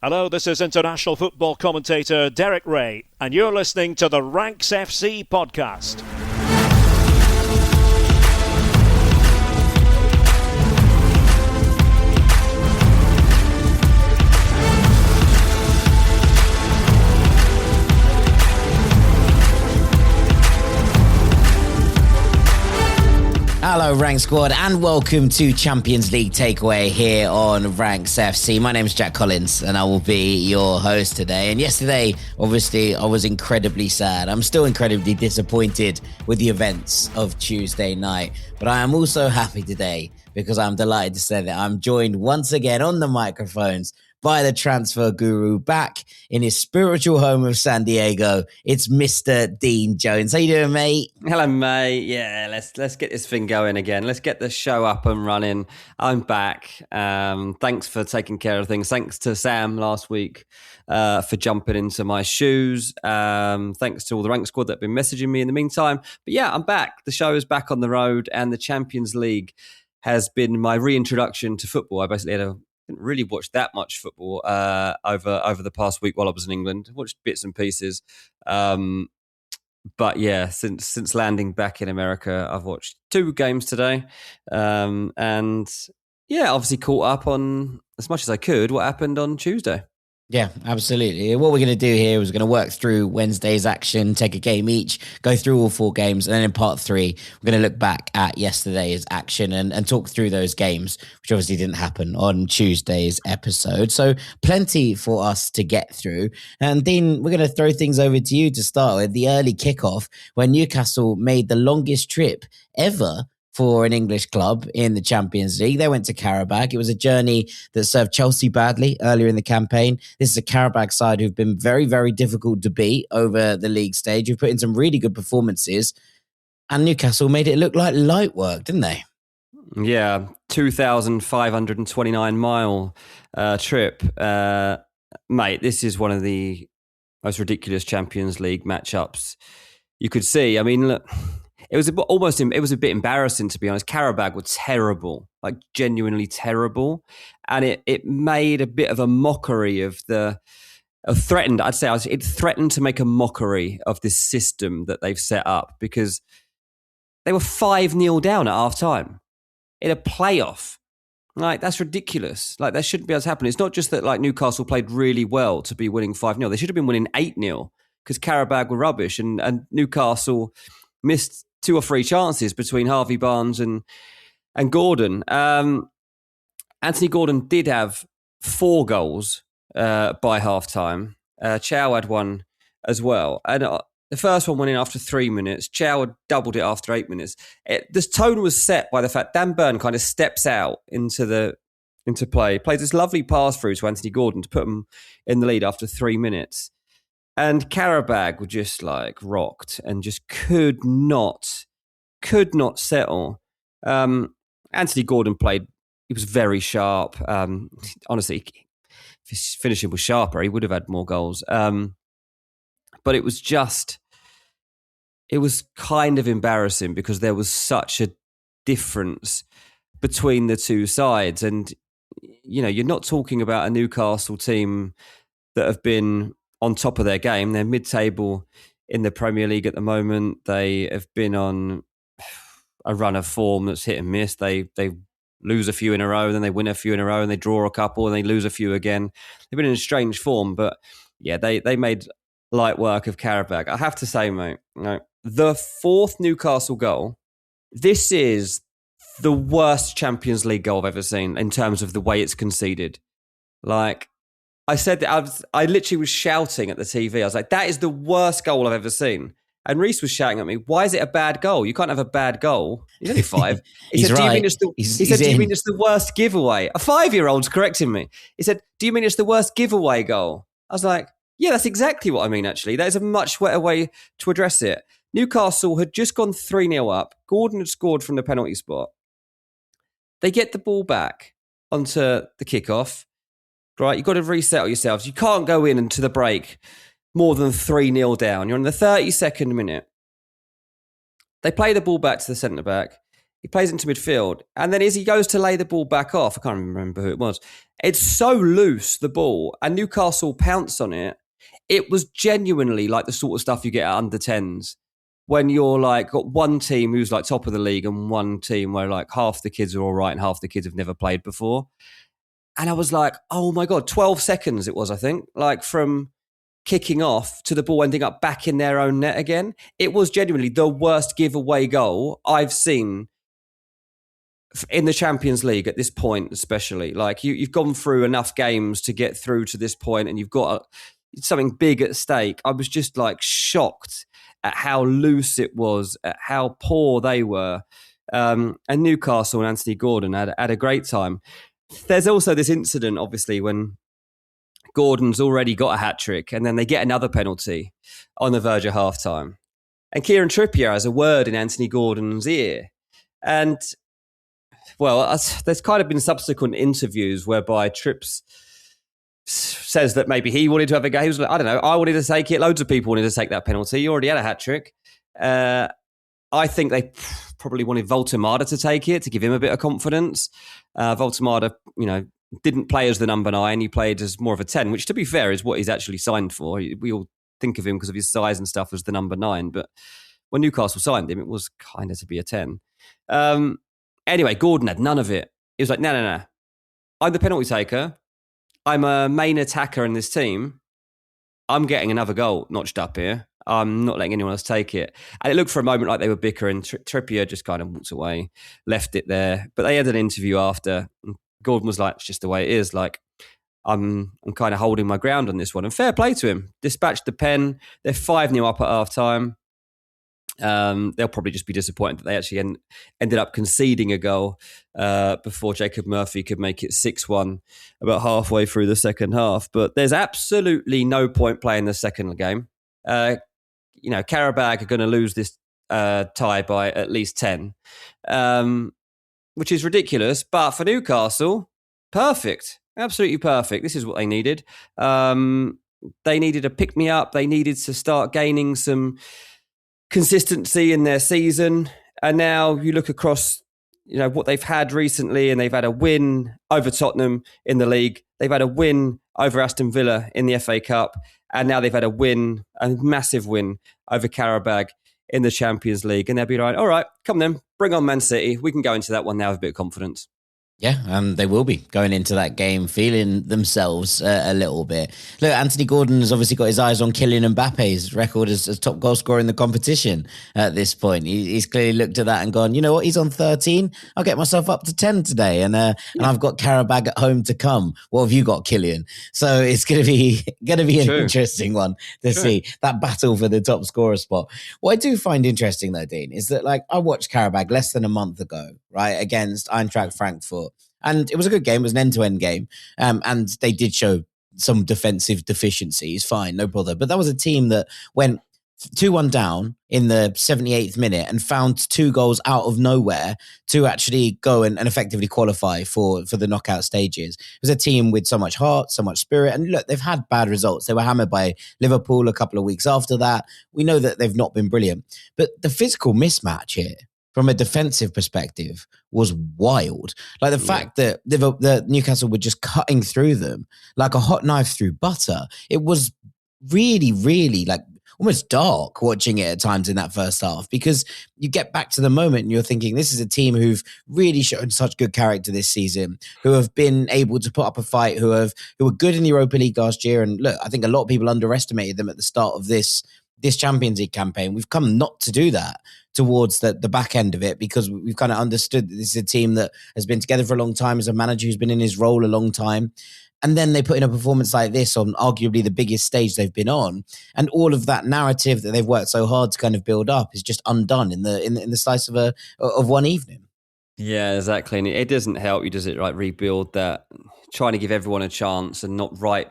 Hello, this is international football commentator Derek Ray, and you're listening to the Ranks FC podcast. Hello Ranks Squad and welcome to Champions League Takeaway here on Ranks FC. My name is Jack Collins and I will be your host today. And yesterday, obviously, I was incredibly sad. I'm still incredibly disappointed with the events of Tuesday night. But I am also happy today because I'm delighted to say that I'm joined once again on the microphones by the transfer guru back in his spiritual home of San Diego. It's Mr. Dean Jones. How you doing, mate? Hello, mate. Yeah, let's get this thing going again. Let's get the show up and running. I'm back. Thanks for taking care of things. Thanks to Sam last week for jumping into my shoes. Thanks to all the Rank Squad that have been messaging me in the meantime. But yeah, I'm back. The show is back on the road and the Champions League has been my reintroduction to football. I basically didn't really watch that much football over the past week while I was in England. I watched bits and pieces. But yeah, since landing back in America, I've watched 2 games today. And yeah, obviously caught up on, as much as I could, what happened on Tuesday. Yeah, absolutely. What we're going to do here is we're going to work through Wednesday's action, take a game each, go through all 4 games, and then in part 3, we're going to look back at yesterday's action and talk through those games, which obviously didn't happen on Tuesday's episode. So plenty for us to get through. And Dean, we're going to throw things over to you to start with the early kickoff when Newcastle made the longest trip ever for an English club in the Champions League. They went to Qarabag. It was a journey that served Chelsea badly earlier in the campaign. This is a Qarabag side who've been very, very difficult to beat over the league stage. Who've put in some really good performances. And Newcastle made it look like light work, didn't they? Yeah, 2,529 mile trip. Mate, this is one of the most ridiculous Champions League matchups you could see. I mean, look, it was a bit embarrassing, to be honest. Qarabag were terrible, like genuinely terrible. And it made a bit of a mockery of it threatened to make a mockery of this system that they've set up because they were 5-0 down at half time in a playoff. Like, that's ridiculous. Like, that shouldn't be able to happen. It's not just that, like, Newcastle played really well to be winning 5-0. They should have been winning 8-0 because Qarabag were rubbish and Newcastle missed 2 or 3 chances between Harvey Barnes and Gordon. Anthony Gordon did have 4 goals by half-time. Chow had 1 as well. And the first one went in after 3 minutes. Chow had doubled it after 8 minutes. This tone was set by the fact Dan Burn kind of steps out into play, plays this lovely pass through to Anthony Gordon to put him in the lead after 3 minutes. And Qarabag were just like rocked and just could not settle. Anthony Gordon played, he was very sharp. Honestly, if his finishing was sharper, he would have had more goals. But it was kind of embarrassing because there was such a difference between the 2 sides. And, you know, you're not talking about a Newcastle team that have been on top of their game. They're mid-table in the Premier League at the moment. They have been on a run of form that's hit and miss. They lose a few in a row, then they win a few in a row, and they draw a couple, and they lose a few again. They've been in a strange form, but yeah, they made light work of Qarabag. I have to say, mate, the 4th Newcastle goal, this is the worst Champions League goal I've ever seen in terms of the way it's conceded. Like, I said that I literally was shouting at the TV. I was like, that is the worst goal I've ever seen. And Reese was shouting at me, why is it a bad goal? You can't have a bad goal. He's only 5. He said, right. Do you mean it's the worst giveaway? A 5-year-old's correcting me. He said, do you mean it's the worst giveaway goal? I was like, yeah, that's exactly what I mean, actually. That is a much better way to address it. Newcastle had just gone 3-0 up. Gordon had scored from the penalty spot. They get the ball back onto the kickoff. Right, you've got to resettle yourselves. You can't go in into the break more than 3-0 down. You're in the 32nd minute. They play the ball back to the centre-back. He plays into midfield. And then as he goes to lay the ball back off, I can't remember who it was. It's so loose, the ball, and Newcastle pounce on it. It was genuinely like the sort of stuff you get at under 10s when you're like got one team who's like top of the league and one team where like half the kids are all right and half the kids have never played before. And I was like, oh my God, 12 seconds it was, I think, like from kicking off to the ball ending up back in their own net again. It was genuinely the worst giveaway goal I've seen in the Champions League at this point, especially. Like you've gone through enough games to get through to this point and you've got something big at stake. I was just like shocked at how loose it was, at how poor they were. And Newcastle and Anthony Gordon had a great time. There's also this incident, obviously, when Gordon's already got a hat-trick and then they get another penalty on the verge of half-time. And Kieran Trippier has a word in Anthony Gordon's ear. And, well, there's kind of been subsequent interviews whereby Trips says that maybe he wanted to have a go. He was like, I don't know, I wanted to take it. Loads of people wanted to take that penalty. You already had a hat-trick. I think they probably wanted Voltemada to take it to give him a bit of confidence. Voltemada, didn't play as the number 9. He played as more of a 10, which to be fair is what he's actually signed for. We all think of him because of his size and stuff as the number 9. But when Newcastle signed him, it was kind of to be a 10. Anyway, Gordon had none of it. He was like, no. I'm the penalty taker. I'm a main attacker in this team. I'm getting another goal notched up here. I'm not letting anyone else take it. And it looked for a moment like they were bickering. Trippier just kind of walked away, left it there. But they had an interview after. And Gordon was like, it's just the way it is. Like, I'm kind of holding my ground on this one. And fair play to him. Dispatched the pen. They're 5-0 up at half-time. They'll probably just be disappointed that they actually ended up conceding a goal before Jacob Murphy could make it 6-1 about halfway through the second half. But there's absolutely no point playing the second game. Qarabag are going to lose this tie by at least 10, which is ridiculous. But for Newcastle, perfect. Absolutely perfect. This is what they needed. They needed a pick-me-up. They needed to start gaining some consistency in their season. And now you look across, what they've had recently, and they've had a win over Tottenham in the league. They've had a win over Aston Villa in the FA Cup. And now they've had a massive win over Qarabag in the Champions League. And they'll be like, all right, come then, bring on Man City. We can go into that one now with a bit of confidence. Yeah, they will be going into that game feeling themselves a little bit. Look, Anthony Gordon has obviously got his eyes on Kylian Mbappe's record as top goal scorer in the competition at this point. He's clearly looked at that and gone, you know what, he's on 13. I'll get myself up to 10 today. And I've got Qarabag at home to come. What have you got, Kylian? So it's going to be an interesting one to see, that battle for the top scorer spot. What I do find interesting though, Dean, is that I watched Qarabag less than a month ago, right, against Eintracht Frankfurt. And it was a good game. It was an end-to-end game. And they did show some defensive deficiencies. Fine, no bother. But that was a team that went 2-1 down in the 78th minute and found 2 goals out of nowhere to actually go and effectively qualify for the knockout stages. It was a team with so much heart, so much spirit. And look, they've had bad results. They were hammered by Liverpool a couple of weeks after that. We know that they've not been brilliant. But the physical mismatch here, from a defensive perspective, was wild. Like the fact that the Newcastle were just cutting through them like a hot knife through butter. It was really, really almost dark watching it at times in that first half, because you get back to the moment and you're thinking, this is a team who've really shown such good character this season, who have been able to put up a fight, who were good in the Europa League last year. And look, I think a lot of people underestimated them at the start of this Champions League campaign. We've come not to do that towards the back end of it, because we've kind of understood that this is a team that has been together for a long time, as a manager who's been in his role a long time. And then they put in a performance like this on arguably the biggest stage they've been on. And all of that narrative that they've worked so hard to kind of build up is just undone in the slice of one evening. Yeah, exactly. And it doesn't help you, does it? Right, rebuild that, trying to give everyone a chance and not write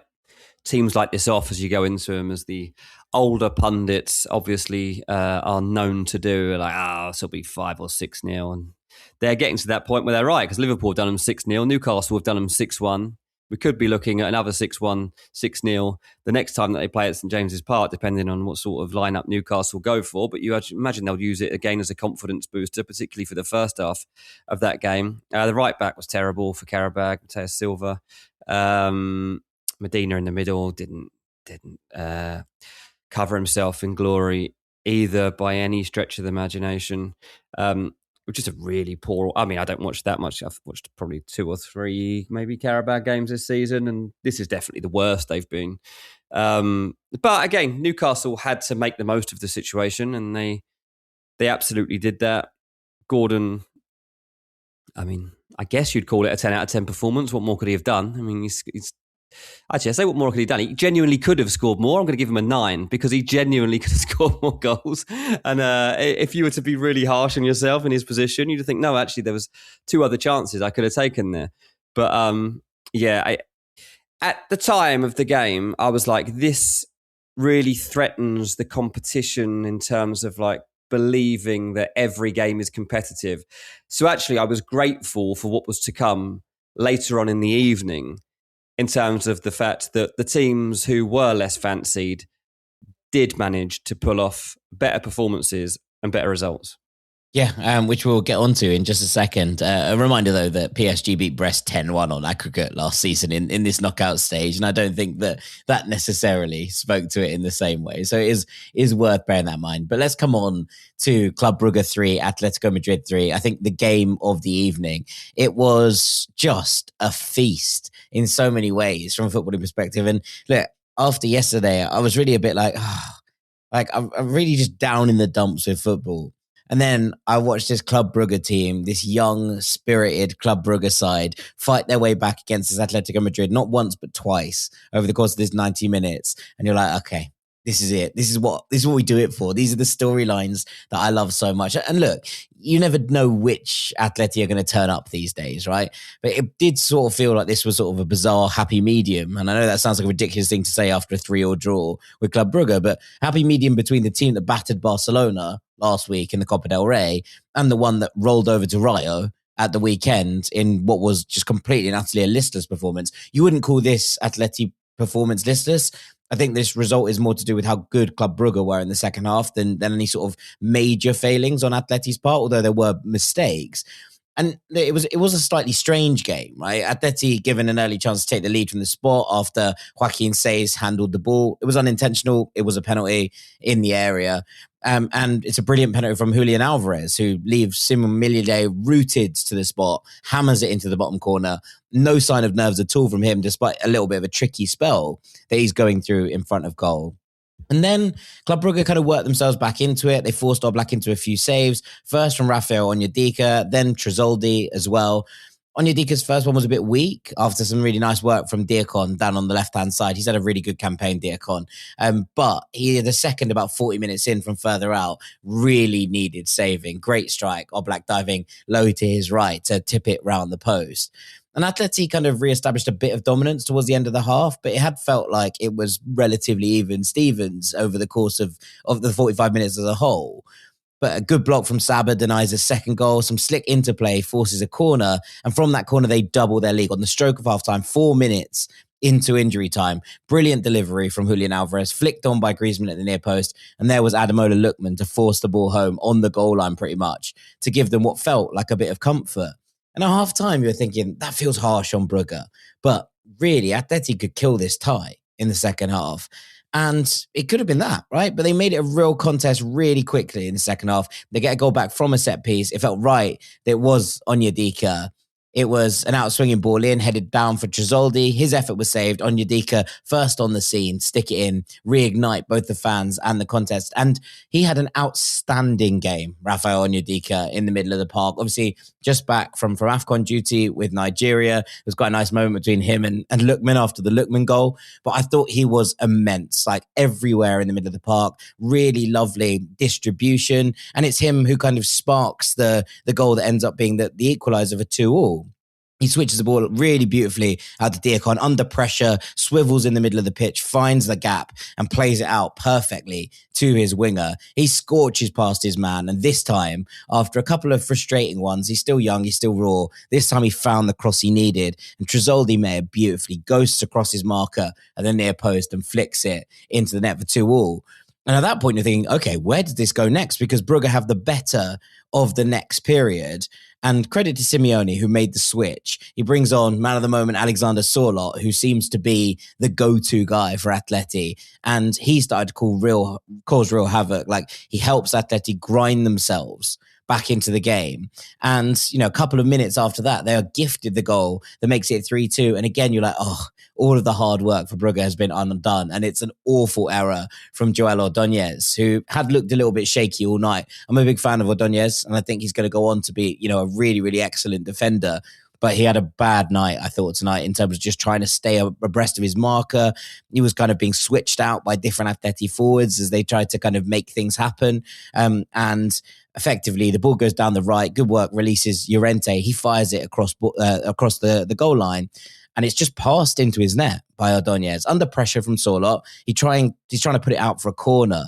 teams like this off as you go into them, as the older pundits obviously are known to do. Like, this will be 5 or 6-0. And they're getting to that point where they're right, because Liverpool have done them 6-0. Newcastle have done them 6-1. We could be looking at another 6-1, 6-0 the next time that they play at St James's Park, depending on what sort of lineup Newcastle go for. But you imagine they'll use it again as a confidence booster, particularly for the first half of that game. The right back was terrible for Qarabag, Mateus Silva. Medina in the middle didn't cover himself in glory either by any stretch of the imagination. Which is a really poor... I mean, I don't watch that much. I've watched probably 2 or 3 maybe Qarabag games this season, and this is definitely the worst they've been. But again, Newcastle had to make the most of the situation, and they absolutely did that. Gordon, I mean, I guess you'd call it a 10 out of 10 performance. What more could he have done? I mean, he's actually, I say what more could he have done? He genuinely could have scored more. I'm going to give him a 9 because he genuinely could have scored more goals. And if you were to be really harsh on yourself in his position, you'd think, no, actually, there was 2 other chances I could have taken there. But at the time of the game, I was like, this really threatens the competition in terms of like believing that every game is competitive. So actually, I was grateful for what was to come later on in the evening, in terms of the fact that the teams who were less fancied did manage to pull off better performances and better results. Yeah, which we'll get onto in just a second. A reminder, though, that PSG beat Brest 10-1 on aggregate last season in this knockout stage, and I don't think that necessarily spoke to it in the same way. So it is worth bearing that in mind. But let's come on to Club Brugge 3, Atletico Madrid 3. I think the game of the evening, it was just a feast in so many ways from a footballing perspective. And look, after yesterday, I was really a bit like I'm really just down in the dumps with football. And then I watched this Club Brugge team, this young, spirited Club Brugge side, fight their way back against this Atletico Madrid, not once, but twice over the course of this 90 minutes. And you're like, okay, this is it. This is what we do it for. These are the storylines that I love so much. And look, you never know which Atleti are going to turn up these days, right? But it did sort of feel like this was sort of a bizarre happy medium. And I know that sounds like a ridiculous thing to say after a 3-3 draw with Club Brugge, but happy medium between the team that battered Barcelona last week in the Copa del Rey and the one that rolled over to Rayo at the weekend in what was just completely and utterly a listless performance. You wouldn't call this Atleti performance listless. I think this result is more to do with how good Club Brugge were in the second half than any sort of major failings on Atleti's part, although there were mistakes. And it was a slightly strange game, right? Atleti given an early chance to take the lead from the spot after Joaquin Seis handled the ball. It was unintentional. It was a penalty in the area. And it's a brilliant penalty from Julian Alvarez, who leaves Simon Mignolet rooted to the spot, hammers it into the bottom corner. No sign of nerves at all from him, despite a little bit of a tricky spell that he's going through in front of goal. And then Club Brugge kind of worked themselves back into it. They forced Oblak into a few saves, first from Rafael Onyedika, then Tresoldi as well. Onyedika's first one was a bit weak after some really nice work from Diakon down on the left-hand side. He's had a really good campaign, Diakon. But the second, about 40 minutes in from further out, really needed saving. Great strike. Oblak diving low to his right to tip it round the post. And Atleti kind of re-established a bit of dominance towards the end of the half, but it had felt like it was relatively even Stevens over the course of the 45 minutes as a whole. But a good block from Saba denies a second goal. Some slick interplay forces a corner. And from that corner, they double their lead on the stroke of halftime, 4 minutes into injury time. Brilliant delivery from Julian Alvarez, flicked on by Griezmann at the near post. And there was Ademola Lookman to force the ball home on the goal line pretty much to give them what felt like a bit of comfort. And at half-time, you're thinking, that feels harsh on Brugge. But really, Atleti could kill this tie in the second half. And it could have been that, right? But they made it a real contest really quickly in the second half. They get a goal back from a set piece. It felt right that it was Onyedika. It was an out-swinging ball in, headed down for Tresoldi. His effort was saved. Onyedika first on the scene, stick it in, reignite both the fans and the contest. And he had an outstanding game, Rafael Onyedika, in the middle of the park. Obviously, just back from AFCON duty with Nigeria. It was quite a nice moment between him and Lookman after the Lookman goal. But I thought he was immense, like everywhere in the middle of the park. Really lovely distribution. And it's him who kind of sparks the goal that ends up being the equaliser for 2-2. He switches the ball really beautifully out to Diakon under pressure, swivels in the middle of the pitch, finds the gap and plays it out perfectly to his winger. He scorches past his man. And this time, after a couple of frustrating ones, he's still young, he's still raw. This time he found the cross he needed. And Tresoldi made it beautifully, ghosts across his marker at the near post and flicks it into the net for 2-2. And at that point, you're thinking, okay, where does this go next? Because Brugge have the better of the next period. And credit to Simeone, who made the switch. He brings on man of the moment Alexander Sorloth, who seems to be the go-to guy for Atleti. And he started to cause real havoc. Like, he helps Atleti grind themselves back into the game. And, a couple of minutes after that, they are gifted the goal that makes it 3-2. And again, you're like, oh, all of the hard work for Brugge has been undone. And it's an awful error from Joel Ordonez, who had looked a little bit shaky all night. I'm a big fan of Ordonez, and I think he's going to go on to be, a really, really excellent defender. But he had a bad night, I thought, tonight in terms of just trying to stay abreast of his marker. He was kind of being switched out by different Atleti forwards as they tried to kind of make things happen. And effectively, the ball goes down the right. Good work, releases Llorente. He fires it across the goal line. And it's just passed into his net by Ordonez. Under pressure from Sorloth, he's trying to put it out for a corner.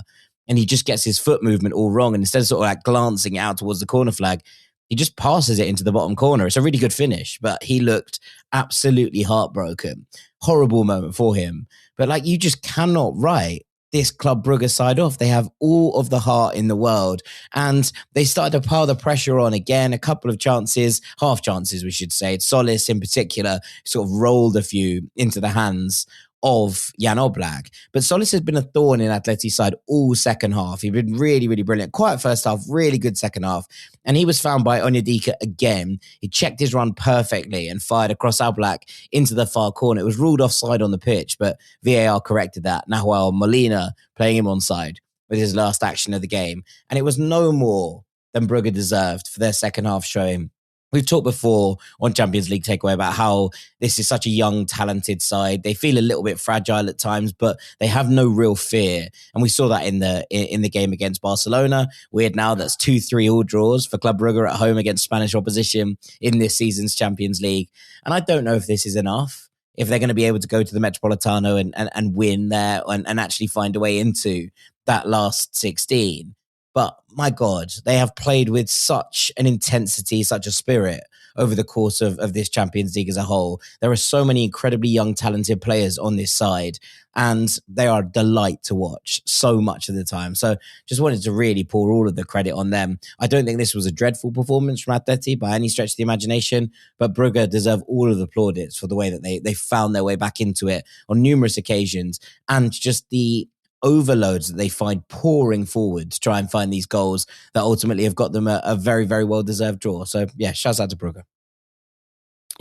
And he just gets his foot movement all wrong. And instead of sort of like glancing out towards the corner flag, he just passes it into the bottom corner. It's a really good finish, but he looked absolutely heartbroken. Horrible moment for him. But you just cannot write this Club Brugge side off. They have all of the heart in the world. And they started to pile the pressure on again. A couple of chances, half chances, we should say. Solis in particular sort of rolled a few into the hands of Jan Oblak. But Solis has been a thorn in Atleti's side all second half. He's been really, really brilliant. Quiet first half, really good second half. And he was found by Onyedika again. He checked his run perfectly and fired across Oblak into the far corner. It was ruled offside on the pitch, but VAR corrected that. Nahuel Molina playing him onside with his last action of the game. And it was no more than Brugge deserved for their second half showing. We've talked before on Champions League Takeaway about how this is such a young, talented side. They feel a little bit fragile at times, but they have no real fear. And we saw that in the game against Barcelona. Weird now, that's 2-3 all draws for Club Brugge at home against Spanish opposition in this season's Champions League. And I don't know if this is enough, if they're going to be able to go to the Metropolitano and win there and actually find a way into that last 16. But my God, they have played with such an intensity, such a spirit over the course of this Champions League as a whole. There are so many incredibly young, talented players on this side, and they are a delight to watch so much of the time. So just wanted to really pour all of the credit on them. I don't think this was a dreadful performance from Atleti by any stretch of the imagination, but Brugge deserve all of the plaudits for the way that they found their way back into it on numerous occasions, and just the overloads that they find pouring forward to try and find these goals that ultimately have got them a very, very well-deserved draw. So, yeah, shouts out to Brugge.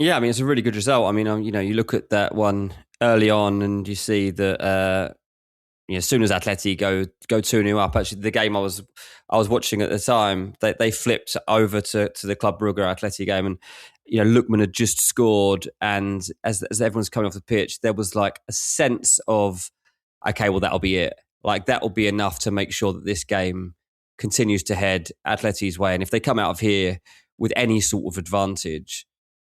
Yeah, I mean, it's a really good result. I mean, you look at that one early on and you see that as soon as Atleti go 2-0 up, actually the game I was watching at the time, they flipped over to the Club Brugge Atleti game, and Lookman had just scored, and as everyone's coming off the pitch, there was like a sense of, okay, well, that'll be it. Like, that will be enough to make sure that this game continues to head Atleti's way. And if they come out of here with any sort of advantage,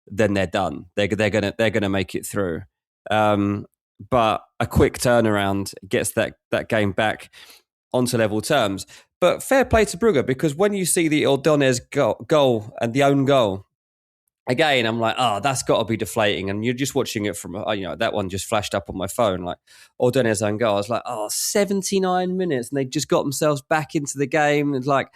then they're done. They're gonna make it through. But a quick turnaround gets that game back onto level terms. But fair play to Brugge, because when you see the Ordonez goal and the own goal, again, I'm like, that's got to be deflating. And you're just watching it from, that one just flashed up on my phone, like Ordonez own goal. I was like, 79 minutes. And they just got themselves back into the game. And like,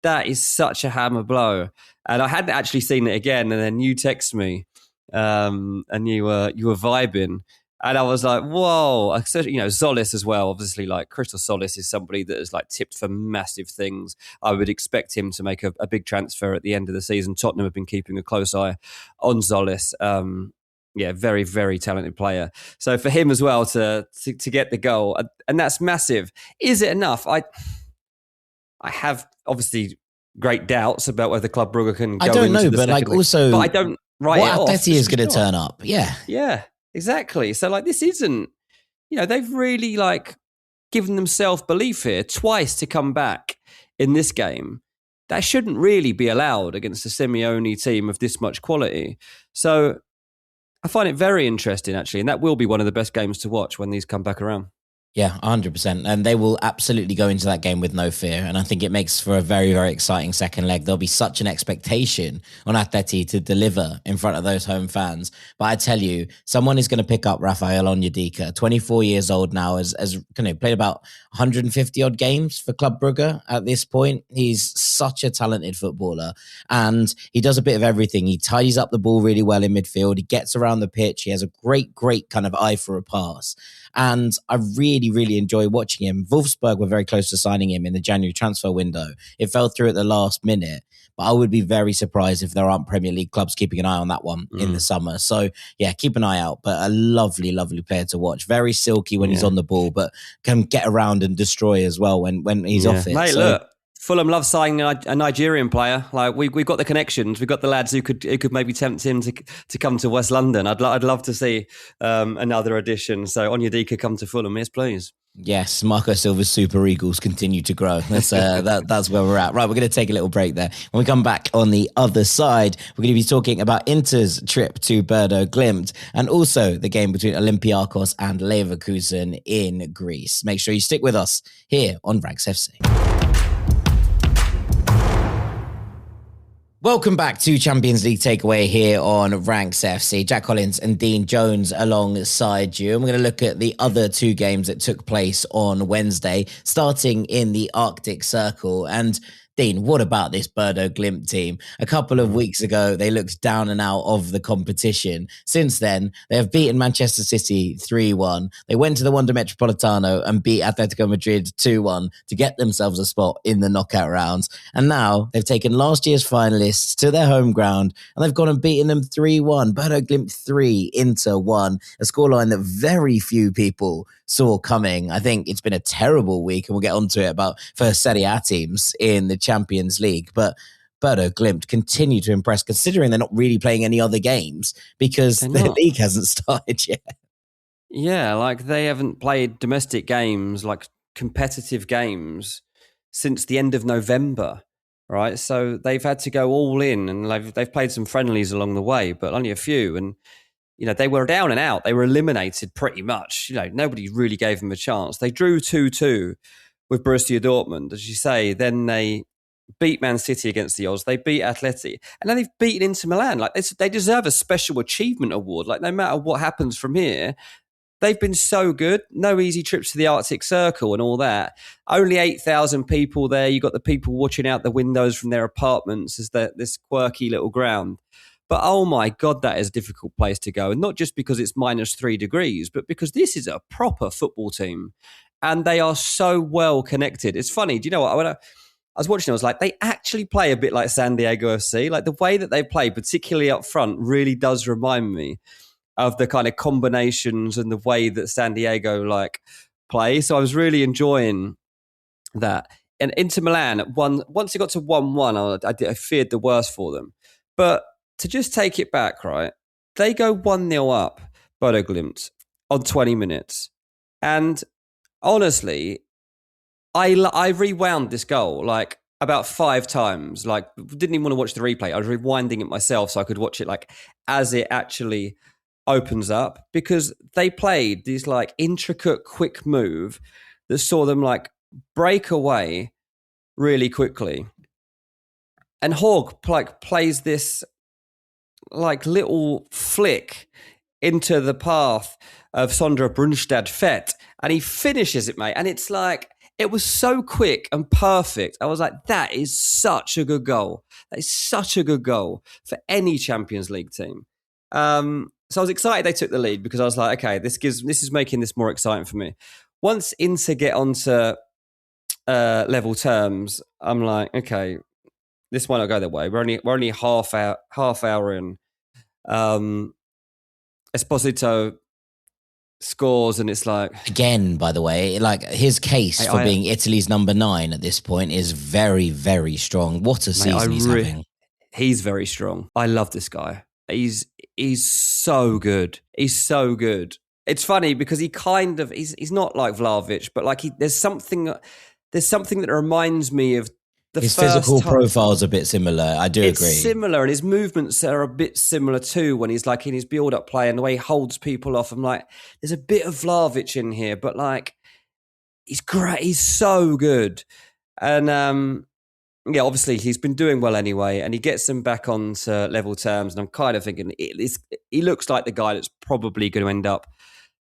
that is such a hammer blow. And I hadn't actually seen it again. And then you text me and you were vibing. And I was like, whoa. Solis as well. Obviously, like, Crystal Solis is somebody that is like tipped for massive things. I would expect him to make a big transfer at the end of the season. Tottenham have been keeping a close eye on Solis. Very, very talented player. So for him as well to get the goal, and that's massive. Is it enough? I have obviously great doubts about whether Club Brugge can go. I don't know, but like also, but I don't write it off. What Atleti is going to turn up? Yeah. Exactly. So like, this isn't, they've really like given themselves belief here twice to come back in this game. that shouldn't really be allowed against a Simeone team of this much quality. So I find it very interesting, actually, and that will be one of the best games to watch when these come back around. Yeah, 100%. And they will absolutely go into that game with no fear. And I think it makes for a very, very exciting second leg. There'll be such an expectation on Atleti to deliver in front of those home fans. But I tell you, someone is going to pick up Rafael Onyedika, 24 years old now, has played about 150 odd games for Club Brugge at this point. He's such a talented footballer and he does a bit of everything. He tidies up the ball really well in midfield. He gets around the pitch. He has a great kind of eye for a pass. And I really enjoy watching him. Wolfsburg were very close to signing him in the January transfer window. It fell through at the last minute, but I would be very surprised if there aren't Premier League clubs keeping an eye on that one in the summer. So yeah, keep an eye out, but a lovely player to watch. Very silky when he's on the ball, but can get around and destroy as well when he's off it. Mate, look. Fulham love signing a Nigerian player. Like we've got the connections, we've got the lads who could maybe tempt him to come to West London. I'd love to see another addition. So Onyedika come to Fulham, yes, please. Yes, Marco Silva's Super Eagles continue to grow. That's where we're at. Right, we're going to take a little break there. When we come back on the other side, we're going to be talking about Inter's trip to Bodø Glimt and also the game between Olympiacos and Leverkusen in Greece. Make sure you stick with us here on Ranks FC. Welcome back to Champions League Takeaway here on Ranks FC. Jack Collins and Dean Jones alongside you. And we're going to look at the other two games that took place on Wednesday, starting in the Arctic Circle. And Dean, what about this Bodø Glimt team? A couple of weeks ago, they looked down and out of the competition. Since then, they have beaten Manchester City 3-1. They went to the Wanda Metropolitano and beat Atletico Madrid 2-1 to get themselves a spot in the knockout rounds. And now they've taken last year's finalists to their home ground and they've gone and beaten them 3-1. Bodø Glimt 3, Inter 1, a scoreline that very few people saw coming. I think it's been a terrible week, and we'll get onto it for Serie A teams in the Champions League. But Bodø Glimt continue to impress, considering they're not really playing any other games because the league hasn't started yet. Yeah, like they haven't played domestic games, like competitive games, since the end of November, right? So they've had to go all in, and they've played some friendlies along the way, but only a few. And you know, they were down and out. They were eliminated pretty much. You know, nobody really gave them a chance. They drew 2-2 with Borussia Dortmund, as you say. Then they beat Man City against the odds. They beat Atleti. And then they've beaten Inter Milan. Like, they deserve a special achievement award. Like, no matter what happens from here, they've been so good. No easy trips to the Arctic Circle and all that. Only 8,000 people there. You got the people watching out the windows from their apartments as this quirky little ground. But oh my God, that is a difficult place to go. And not just because it's -3 degrees, but because this is a proper football team. And they are so well connected. It's funny. Do you know what? When I was watching, I was like, they actually play a bit like San Diego FC. Like the way that they play, particularly up front, really does remind me of the kind of combinations and the way that San Diego play. So I was really enjoying that. And Inter Milan, once it got to 1-1, I feared the worst for them. But to just take it back, right? They go 1-0 up, Bodø Glimt, on 20 minutes. And honestly, I rewound this goal like about 5 times. Like, didn't even want to watch the replay. I was rewinding it myself so I could watch it like as it actually opens up, because they played these like intricate, quick move that saw them like break away really quickly. And Hogg plays this like little flick into the path of Sondre Brunstad Fett, and he finishes it, mate. And it's like, it was so quick and perfect. I was like, that is such a good goal. That is such a good goal for any Champions League team. So I was excited they took the lead, because I was like, okay, this is making this more exciting for me. Once Inter get onto level terms, I'm like, okay, this might not go their way. We're only half hour in. Esposito scores, and it's like, again, by the way, like his case for being Italy's number 9 at this point is very, very strong. What a season he's having. He's very strong. I love this guy. He's so good. He's so good. It's funny because he's not like Vlahovic, but like there's something that reminds me of his physical profile's a bit similar. I do agree. It's similar, and his movements are a bit similar too when he's like in his build-up play and the way he holds people off. I'm like, there's a bit of Vlahovic in here, but like, he's great. He's so good. And obviously he's been doing well anyway, and he gets them back onto level terms. And I'm kind of thinking he looks like the guy that's probably going to end up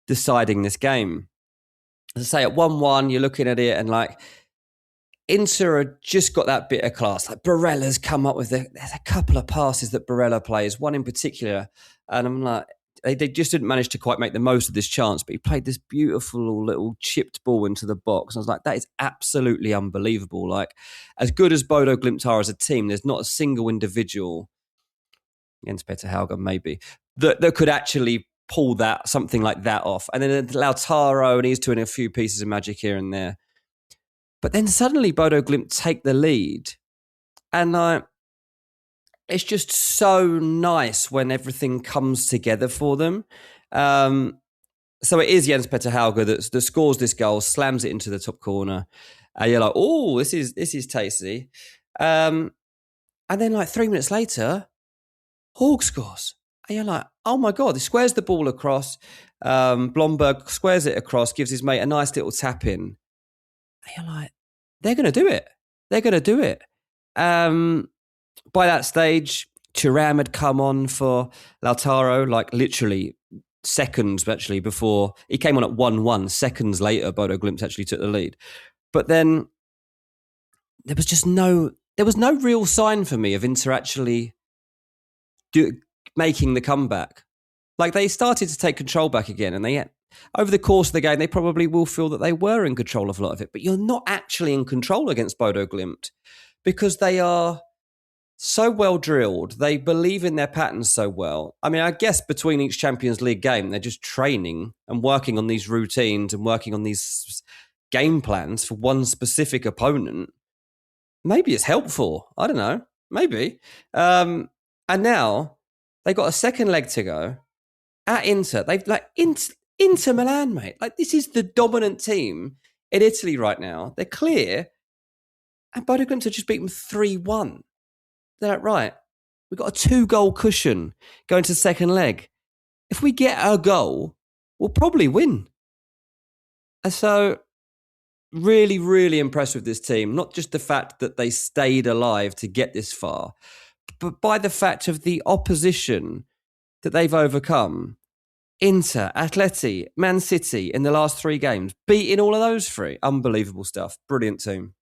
deciding this game. As I say, at 1-1, you're looking at it and like, Inter had just got that bit of class. Like Barella's come up with there's a couple of passes that Barella plays, one in particular, and I'm like, they just didn't manage to quite make the most of this chance, but he played this beautiful little chipped ball into the box. I was like, that is absolutely unbelievable. Like, as good as Bodø Glimt are as a team, there's not a single individual, Jens Petter Hauger maybe, that could actually pull something like that off. And then Lautaro, and he's doing a few pieces of magic here and there. But then suddenly Bodø Glimt take the lead, and it's just so nice when everything comes together for them. So it is Jens Petter Hauger that scores this goal, slams it into the top corner. You're like, oh, this is tasty. And then like 3 minutes later, Hauge scores. And you're like, oh my God, he squares the ball across. Blomberg squares it across, gives his mate a nice little tap in. And you're like, they're going to do it. They're going to do it. By that stage, Thuram had come on for Lautaro, like literally seconds actually before. He came on at 1-1. Seconds later, Bodø Glimt actually took the lead. But then there was no real sign for me of Inter actually making the comeback. Like, they started to take control back again, and over the course of the game, they probably will feel that they were in control of a lot of it. But you're not actually in control against Bodø Glimt because they are so well drilled. They believe in their patterns so well. I mean, I guess between each Champions League game, they're just training and working on these routines and working on these game plans for one specific opponent. Maybe it's helpful. I don't know. Maybe. And now they've got a second leg to go at Inter. They've Inter Milan, mate. Like, this is the dominant team in Italy right now. They're clear. And Bodø Glimt have just beaten them 3-1. They're like, right, we've got a 2-goal cushion going to the second leg. If we get a goal, we'll probably win. And so, really, really impressed with this team. Not just the fact that they stayed alive to get this far, but by the fact of the opposition that they've overcome. Inter, Atleti, Man City in the last 3 games, beating all of those 3. Unbelievable stuff. Brilliant team.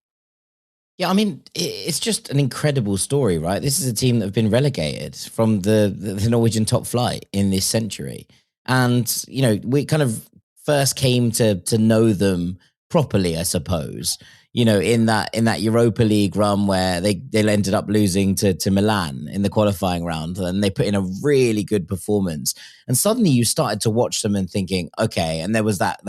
Yeah, I mean, it's just an incredible story, right? This is a team that have been relegated from the Norwegian top flight in this century. And, you know, we kind of first came to know them properly, I suppose, you know, in that Europa League run where they ended up losing to Milan in the qualifying round, and they put in a really good performance. And suddenly you started to watch them and thinking, okay, and there was that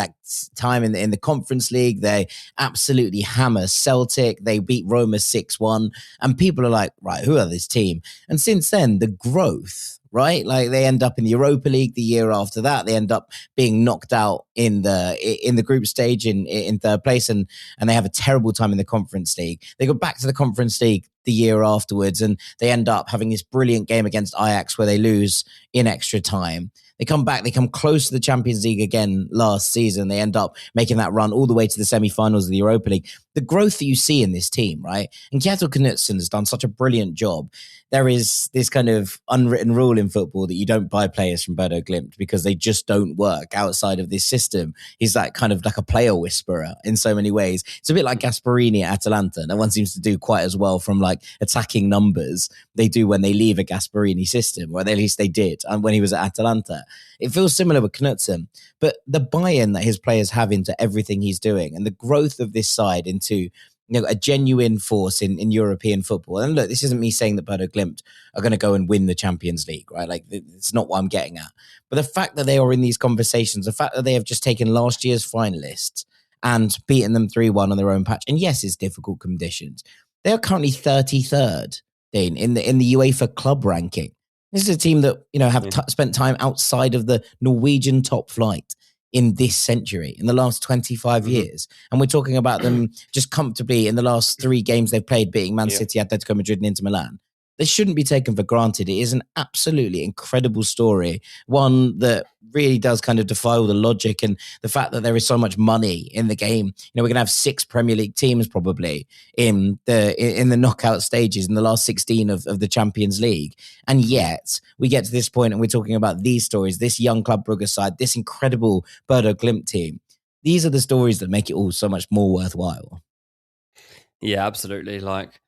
time in the Conference League, they absolutely hammer Celtic, they beat Roma 6-1, and people are like, right, who are this team? And since then, the growth, right? Like, they end up in the Europa League the year after that. They end up being knocked out in the group stage in third place, and they have a terrible time in the Conference League. They go back to the Conference League the year afterwards, and they end up having this brilliant game against Ajax where they lose in extra time. They come back, they come close to the Champions League again last season. They end up making that run all the way to the semi-finals of the Europa League. The growth that you see in this team, right? And Kjetil Knutsen has done such a brilliant job. There is this kind of unwritten rule in football that you don't buy players from Bodø Glimt because they just don't work outside of this system. He's like kind of like a player whisperer in so many ways. It's a bit like Gasperini at Atalanta. No one seems to do quite as well from like attacking numbers they do when they leave a Gasperini system, or at least they did when he was at Atalanta. It feels similar with Knutsen, but the buy-in that his players have into everything he's doing and the growth of this side into, you know, a genuine force in European football. And look, this isn't me saying that Bodø Glimt are going to go and win the Champions League, right? Like, it's not what I'm getting at. But the fact that they are in these conversations, the fact that they have just taken last year's finalists and beaten them 3-1 on their own patch, and yes, it's difficult conditions. They are currently 33rd, Dean, in the UEFA club ranking. This is a team that, you know, have spent time outside of the Norwegian top flight. in this century, in the last 25 years. And we're talking about them just comfortably in the last 3 games they've played, beating Man City, Atletico Madrid and Inter Milan. This shouldn't be taken for granted. It is an absolutely incredible story, one that really does kind of defy all the logic and the fact that there is so much money in the game. We're going to have 6 Premier League teams probably in the knockout stages in the last 16 of the Champions League. And yet we get to this point and we're talking about these stories, this young Club Brugge side, this incredible Bodø Glimt team. These are the stories that make it all so much more worthwhile. Yeah, absolutely. Like,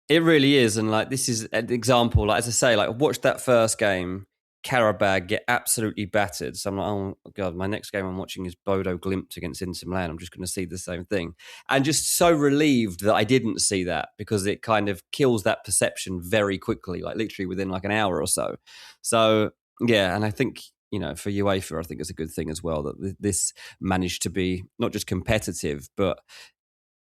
it really is. And like, this is an example, like, as I say, like, watch that first game, Qarabag get absolutely battered. So I'm like, oh God, my next game I'm watching is Bodø Glimt against Inter Milan. I'm just going to see the same thing. And just so relieved that I didn't see that, because it kind of kills that perception very quickly, like literally within like an hour or so. So yeah, and I think, for UEFA, I think it's a good thing as well that this managed to be not just competitive, but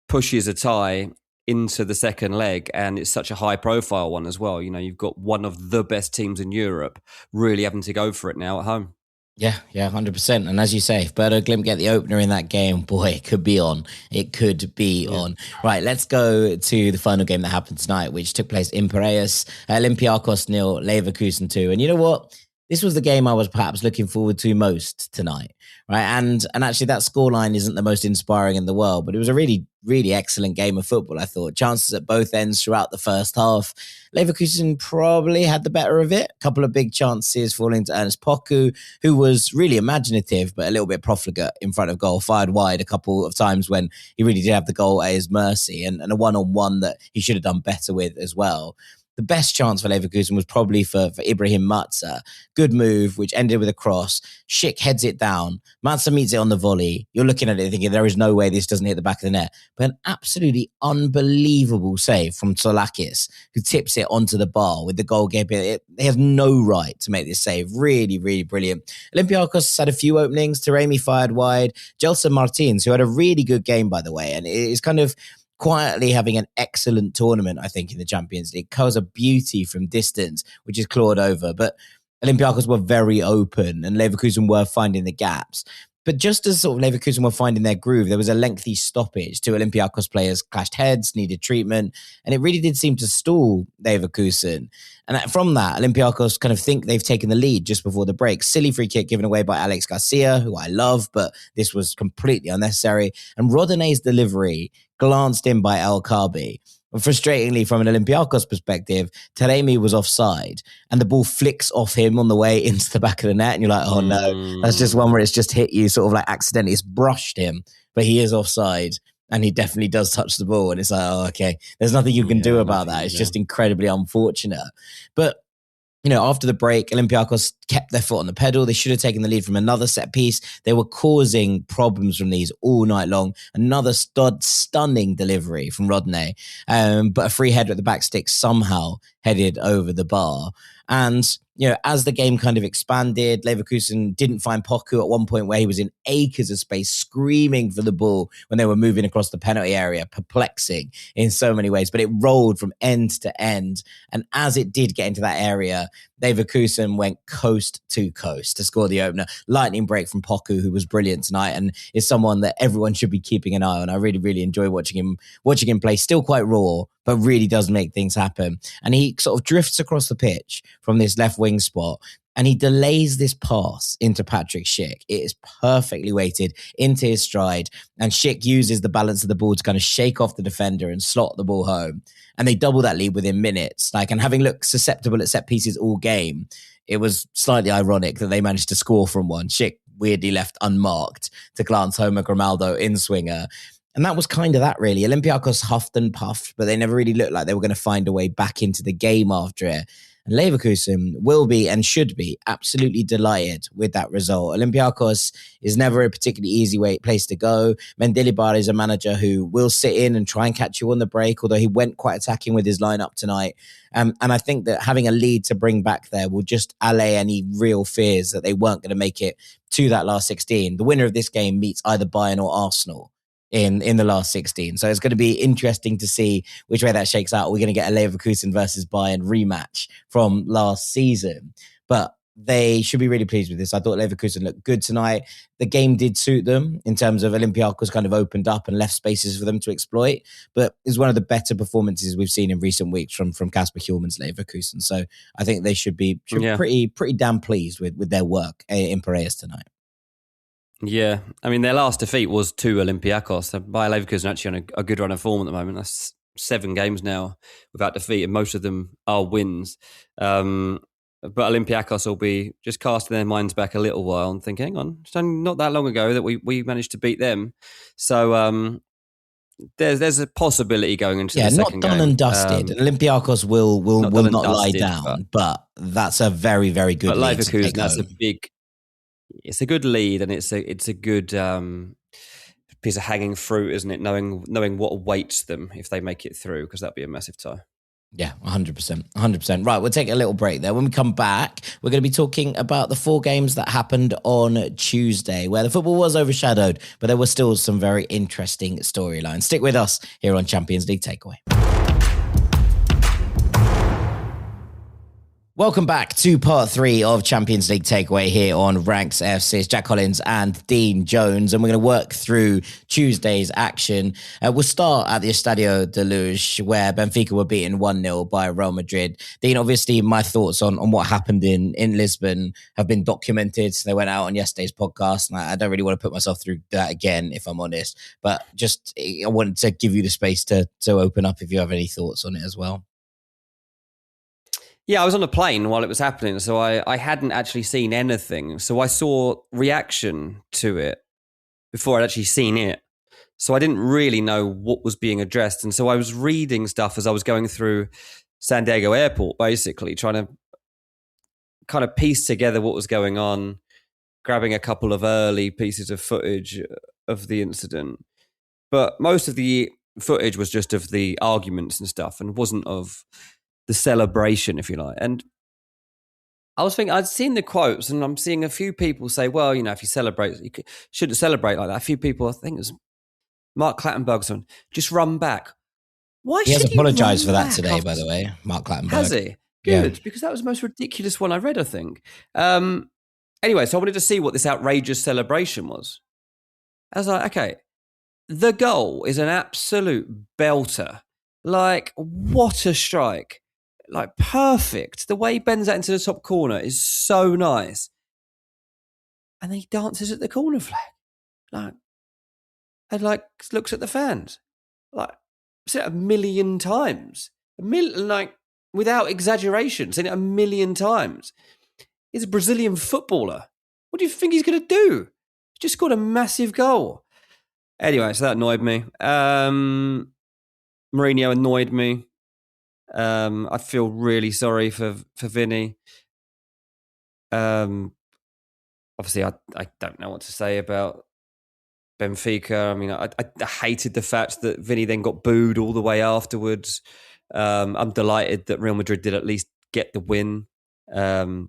pushes a tie into the second leg, and it's such a high profile one as well. You've got one of the best teams in Europe really having to go for it now at home. Yeah, 100%. And as you say, if Bodø Glimt get the opener in that game, boy, it could be on. It could be on. Right, let's go to the final game that happened tonight, which took place in Piraeus. Olympiacos 0, Leverkusen 2. And you know what? This was the game I was perhaps looking forward to most tonight, right? And actually that scoreline isn't the most inspiring in the world, but it was a really, really excellent game of football, I thought. Chances at both ends throughout the first half. Leverkusen probably had the better of it. A couple of big chances falling to Ernest Poku, who was really imaginative, but a little bit profligate in front of goal, fired wide a couple of times when he really did have the goal at his mercy, and a one-on-one that he should have done better with as well. The best chance for Leverkusen was probably for Ibrahim Matza. Good move, which ended with a cross. Schick heads it down. Matza meets it on the volley. You're looking at it thinking, there is no way this doesn't hit the back of the net. But an absolutely unbelievable save from Solakis, who tips it onto the bar with the goalkeeper. He has no right to make this save. Really, really brilliant. Olympiacos had a few openings. Taremi fired wide. Gelson Martins, who had a really good game, by the way, and is kind of quietly having an excellent tournament, I think, in the Champions League. Curls a beauty from distance, which is clawed over. But Olympiacos were very open and Leverkusen were finding the gaps. But just as sort of Leverkusen were finding their groove, there was a lengthy stoppage. 2 Olympiacos players clashed heads, needed treatment, and it really did seem to stall Leverkusen. And from that, Olympiacos kind of think they've taken the lead just before the break. Silly free kick given away by Alex Garcia, who I love, but this was completely unnecessary. And Rodinei's delivery glanced in by El Kaabi. Frustratingly, from an Olympiacos perspective, Taremi was offside and the ball flicks off him on the way into the back of the net. And you're like, oh no, that's just one where it's just hit you sort of like accidentally. It's brushed him, but he is offside and he definitely does touch the ball. And it's like, oh, okay, there's nothing you can do about that. It's just incredibly unfortunate. But after the break, Olympiacos kept their foot on the pedal. They should have taken the lead from another set piece. They were causing problems from these all night long. Another stunning delivery from Rodinei. But a free header at the back stick somehow headed over the bar. And, as the game kind of expanded, Leverkusen didn't find Poku at one point where he was in acres of space screaming for the ball when they were moving across the penalty area, perplexing in so many ways. But it rolled from end to end. And as it did get into that area, Leverkusen went coast to coast to score the opener. Lightning break from Poku, who was brilliant tonight and is someone that everyone should be keeping an eye on. I really, really enjoy watching him play. Still quite raw, but really does make things happen. And he sort of drifts across the pitch from this left wing spot and he delays this pass into Patrick Schick. It is perfectly weighted into his stride and Schick uses the balance of the ball to kind of shake off the defender and slot the ball home. And they double that lead within minutes. And having looked susceptible at set pieces all game, it was slightly ironic that they managed to score from one. Schick weirdly left unmarked to glance home at Grimaldo in swinger. And that was kind of that, really. Olympiacos huffed and puffed, but they never really looked like they were going to find a way back into the game after it. And Leverkusen will be and should be absolutely delighted with that result. Olympiacos is never a particularly easy place to go. Mendilibar is a manager who will sit in and try and catch you on the break, although he went quite attacking with his lineup tonight. And I think that having a lead to bring back there will just allay any real fears that they weren't going to make it to that last 16. The winner of this game meets either Bayern or Arsenal in the last 16. So it's going to be interesting to see which way that shakes out. We're going to get a Leverkusen versus Bayern rematch from last season. But they should be really pleased with this. I thought Leverkusen looked good tonight. The game did suit them in terms of Olympiacos kind of opened up and left spaces for them to exploit, but it's one of the better performances we've seen in recent weeks from Kasper Hjulmann's Leverkusen. So I think they should be pretty damn pleased with their work in Piraeus tonight. Yeah, I mean, their last defeat was to Olympiacos. So Bayer Leverkusen actually on a good run of form at the moment. That's 7 games now without defeat, and most of them are wins. But Olympiacos will be just casting their minds back a little while and thinking, hang on, it's only not that long ago that we managed to beat them. So there's a possibility going into the second game. Not done and dusted. Olympiacos will not lie down, but that's a very, very good lead. But Leverkusen, that's it's a good lead, and it's a good piece of hanging fruit, isn't it? Knowing what awaits them if they make it through, because that'd be a massive tie. Yeah, 100%. Right, we'll take a little break there. When we come back, we're going to be talking about the 4 games that happened on Tuesday, where the football was overshadowed, but there were still some very interesting storylines. Stick with us here on Champions League Takeaway. Welcome back to part 3 of Champions League Takeaway here on Ranks FC. It's Jack Collins and Dean Jones, and we're going to work through Tuesday's action. We'll start at the Estadio de Luz, where Benfica were beaten 1-0 by Real Madrid. Dean, obviously, my thoughts on what happened in Lisbon have been documented. They went out on yesterday's podcast, and I don't really want to put myself through that again, if I'm honest. But just, I wanted to give you the space to open up if you have any thoughts on it as well. Yeah, I was on a plane while it was happening, so I hadn't actually seen anything. So I saw reaction to it before I'd actually seen it. So I didn't really know what was being addressed. And so I was reading stuff as I was going through San Diego Airport, basically, trying to kind of piece together what was going on, grabbing a couple of early pieces of footage of the incident. But most of the footage was just of the arguments and stuff, and wasn't of the celebration, if you like. And I was thinking, I'd seen the quotes, and I'm seeing a few people say, well, if you celebrate, you shouldn't celebrate like that. A few people, I think it was Mark Clattenburg, someone, just run back. Why he should has apologized for that back today, by the way, Mark Clattenburg. Has he? Good, because that was the most ridiculous one I read, I think. Anyway, so I wanted to see what this outrageous celebration was. I was like, okay, the goal is an absolute belter. Like, what a strike. Like, perfect. The way he bends that into the top corner is so nice. And then he dances at the corner flag. And looks at the fans. Like, I've seen it 1 million times. Without exaggeration, seen it 1 million times. He's a Brazilian footballer. What do you think he's going to do? He just scored a massive goal. Anyway, so that annoyed me. Mourinho annoyed me. I feel really sorry for Vinny. Obviously, I don't know what to say about Benfica. I mean, I hated the fact that Vinny then got booed all the way afterwards. I'm delighted that Real Madrid did at least get the win. It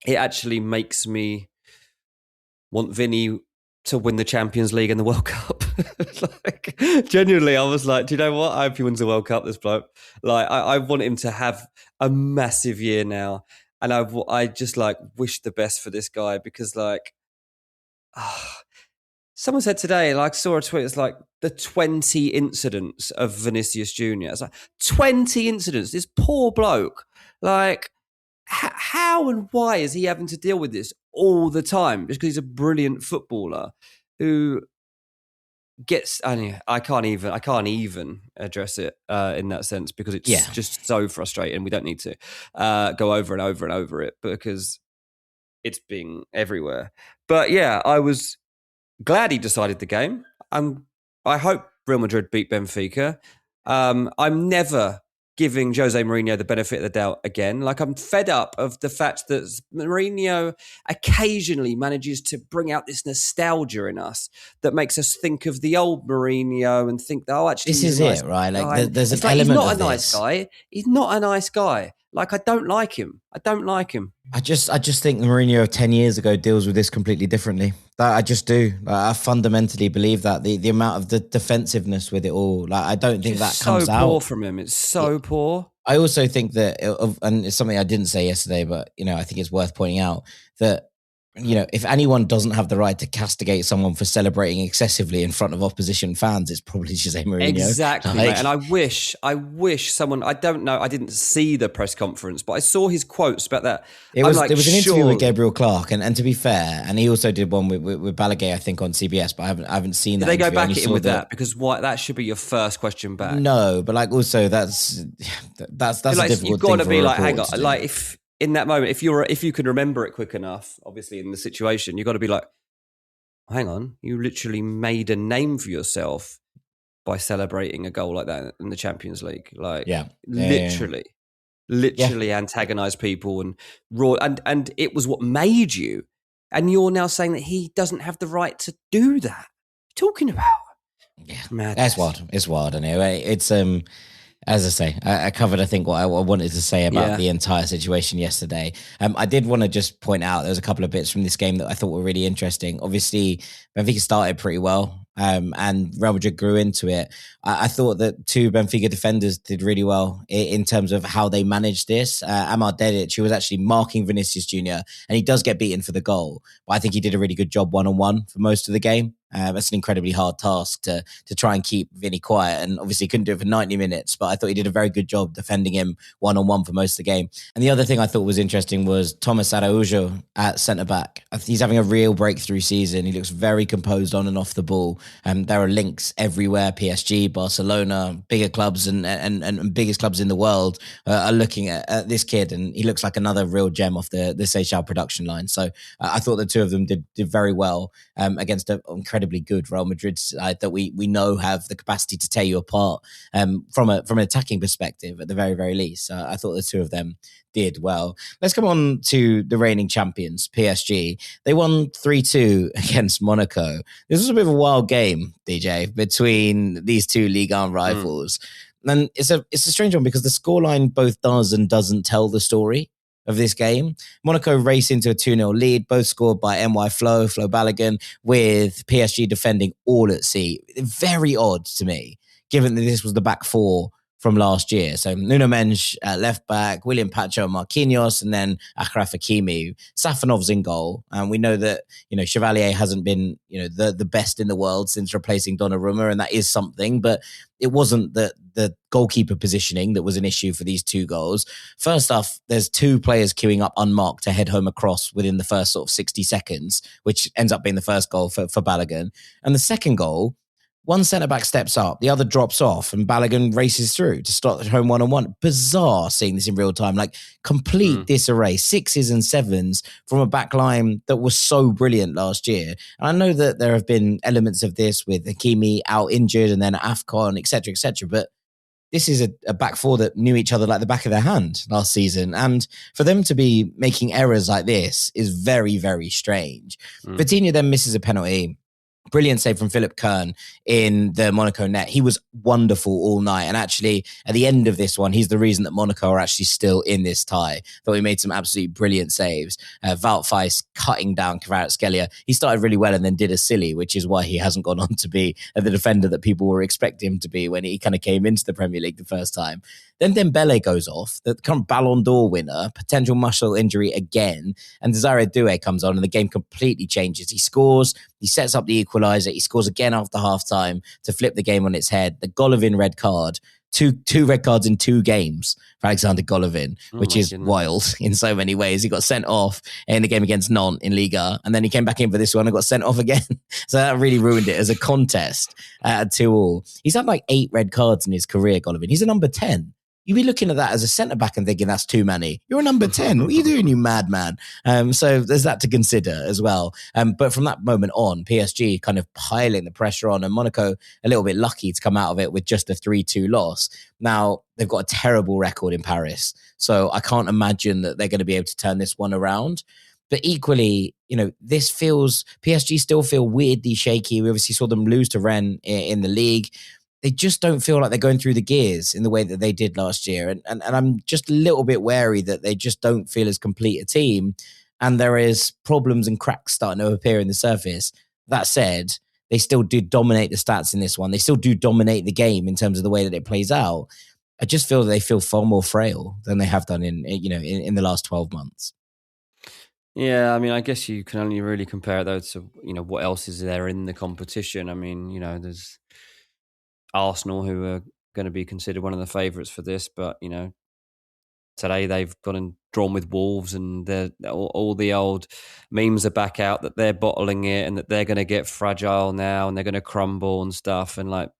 actually makes me want Vinny to win the Champions League and the World Cup. Genuinely, I was like, do you know what? I hope he wins the World Cup, this bloke. I want him to have a massive year now. And I just wish the best for this guy, because someone said today, I saw a tweet, it's the 20 incidents of Vinicius Jr. It's 20 incidents. This poor bloke, how and why is he having to deal with this all the time? Just because he's a brilliant footballer who gets, I can't even address it in that sense, because it's just so frustrating. We don't need to go over and over and over it, because it's being everywhere. But yeah, I was glad he decided the game. I hope Real Madrid beat Benfica. I'm never giving Jose Mourinho the benefit of the doubt again. I'm fed up of the fact that Mourinho occasionally manages to bring out this nostalgia in us that makes us think of the old Mourinho and think, actually, this is it, right? There's an element of this. He's not a nice guy. He's not a nice guy. I don't like him. I just think the Mourinho of 10 years ago deals with this completely differently. I just do. I fundamentally believe that the amount of the defensiveness with it all, I don't think that comes out. So poor from him. It's so poor. I also think that, and it's something I didn't say yesterday, but I think it's worth pointing out that if anyone doesn't have the right to castigate someone for celebrating excessively in front of opposition fans, it's probably Jose Mourinho. Exactly, mate. And I wish someone, I don't know, I didn't see the press conference, but I saw his quotes about that. There was an interview with Gabriel Clark, and to be fair, and he also did one with Balaguer, I think, on CBS, but I haven't seen that. Did they go back at him with that? Because that should be your first question back. No, but also that's a difficult you've got to be like, hang on, like if in that moment, if you can remember it quick enough, obviously in the situation, you've got to be like, hang on, you literally made a name for yourself by celebrating a goal like that in the Champions League. Like, literally antagonize people and raw, and it was what made you. And you're now saying that he doesn't have the right to do that. What are you talking about? Yeah, that's wild. It's wild, anyway. It's as I say, I covered, I think, what I wanted to say about the entire situation yesterday. I did want to just point out there's a couple of bits from this game that I thought were really interesting. Obviously, Benfica started pretty well, and Real Madrid grew into it. I thought that two Benfica defenders did really well in terms of how they managed this. Amar Dedic, who was actually marking Vinicius Jr., and he does get beaten for the goal, but I think he did a really good job one-on-one for most of the game. That's an incredibly hard task to try and keep Vinny quiet, and obviously he couldn't do it for 90 minutes, but I thought he did a very good job defending him one-on-one for most of the game. And the other thing I thought was interesting was Thomas Araujo at centre-back. He's having a real breakthrough season. He looks very composed on and off the ball. There are links everywhere. PSG, Barcelona, bigger clubs and biggest clubs in the world are looking at this kid, and he looks like another real gem off the Seychelles production line. So I thought the two of them did very well against an incredibly good Real Madrid side that we know have the capacity to tear you apart from an attacking perspective at the very, very least. I thought the two of them did well. Let's come on to the reigning champions, PSG. They won 3-2 against Monaco. This was a bit of a wild game, DJ, between these two Ligue 1 rivals. And it's a strange one because the scoreline both does and doesn't tell the story of this game. Monaco race into a 2-0 lead, both scored by Flo Balogun, with PSG defending all at sea. Very odd to me, given that this was the back four from last year. So Nuno Mendes at left back, William Pacho, Marquinhos, and then Achraf Hakimi. Safanov's in goal. And we know that, Chevalier hasn't been, the best in the world since replacing Donnarumma, and that is something, but it wasn't the goalkeeper positioning that was an issue for these two goals. First off, there's two players queuing up unmarked to head home across within the first sort of 60 seconds, which ends up being the first goal for Balogun. And the second goal, one centre-back steps up, the other drops off, and Balogun races through to start at home one-on-one. Bizarre seeing this in real time, like complete disarray, 6s and 7s from a back line that was so brilliant last year. And I know that there have been elements of this with Hakimi out injured and then AFCON, etc., but this is a back four that knew each other like the back of their hand last season. And for them to be making errors like this is very, very strange. Vitinha then misses a penalty. Brilliant save from Philip Kern in the Monaco net. He was wonderful all night. And actually, at the end of this one, he's the reason that Monaco are actually still in this tie. Thought he made some absolutely brilliant saves. Wout Faes cutting down Kvaratskhelia. He started really well and then did a silly, which is why he hasn't gone on to be the defender that people were expecting him to be when he kind of came into the Premier League the first time. Then Dembele goes off, the current Ballon d'Or winner, potential muscle injury again, and Desire Doué comes on and the game completely changes. He scores, he sets up the equaliser, he scores again after half-time to flip the game on its head. The Golovin red card, two red cards in 2 games for Alexander Golovin, which is wild in so many ways. He got sent off in the game against Nantes in Liga, and then he came back in for this one and got sent off again. So that really ruined it as a contest at 2-2. He's had like 8 red cards in his career, Golovin. He's a number 10. You'd be looking at that as a centre-back and thinking that's too many. You're a number 10. What are you doing, you madman? So there's that to consider as well. But from that moment on, PSG kind of piling the pressure on, and Monaco a little bit lucky to come out of it with just a 3-2 loss. Now, they've got a terrible record in Paris, so I can't imagine that they're going to be able to turn this one around. But equally, this PSG still feel weirdly shaky. We obviously saw them lose to Rennes in the league. They just don't feel like they're going through the gears in the way that they did last year. And I'm just a little bit wary that they just don't feel as complete a team. And there is problems and cracks starting to appear in the surface. That said, they still do dominate the stats in this one. They still do dominate the game in terms of the way that it plays out. I just feel they feel far more frail than they have done in the last 12 months. Yeah, I mean, I guess you can only really compare it though to what else is there in the competition. I mean, there's Arsenal, who are going to be considered one of the favourites for this, but today they've gone and drawn with Wolves, and all the old memes are back out that they're bottling it and that they're going to get fragile now and they're going to crumble and stuff. And like,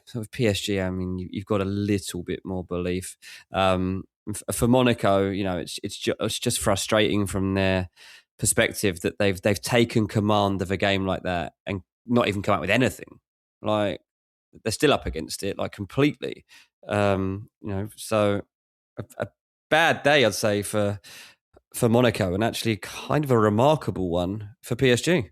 sort of PSG, I mean, you've got a little bit more belief. For Monaco, it's just frustrating from their perspective that they've taken command of a game like that and not even come out with anything. Like, they're still up against it, like, completely. So a bad day, I'd say, for Monaco, and actually kind of a remarkable one for PSG.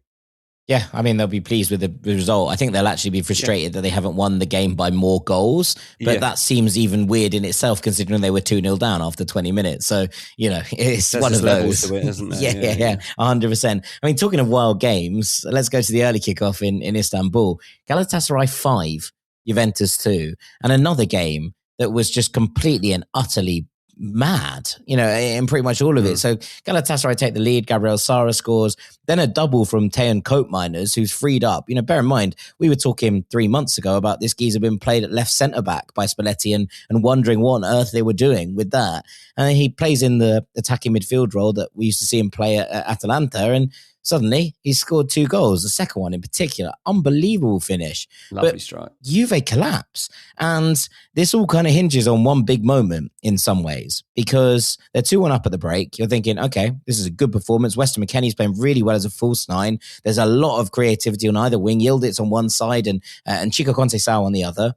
Yeah, I mean, they'll be pleased with the result. I think they'll actually be frustrated that they haven't won the game by more goals. But that seems even weird in itself, considering they were 2-0 down after 20 minutes. So, it's one of those. To it, isn't there? Yeah, 100%. I mean, talking of wild games, let's go to the early kickoff in Istanbul. Galatasaray 5, Juventus 2. And another game that was just completely and utterly mad, in pretty much all of it. So Galatasaray take the lead, Gabriel Sara scores, then a double from Tejan Koopmeiners, who's freed up. Bear in mind, we were talking 3 months ago about this geezer being played at left centre-back by Spalletti and wondering what on earth they were doing with that. And he plays in the attacking midfield role that we used to see him play at Atalanta, and suddenly he scored 2 goals, the second one in particular. Unbelievable finish. Lovely strike. Juve collapse. And this all kind of hinges on one big moment in some ways, because they're 2-1 up at the break. You're thinking, okay, this is a good performance. Weston McKennie's playing really well as a false 9. There's a lot of creativity on either wing. Yildiz on one side and Chico Conceição on the other.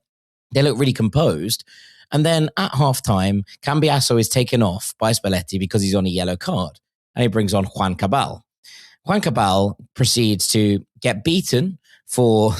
They look really composed. And then at halftime, Cambiasso is taken off by Spalletti because he's on a yellow card. And he brings on Juan Cabal. Juan Cabal proceeds to get beaten for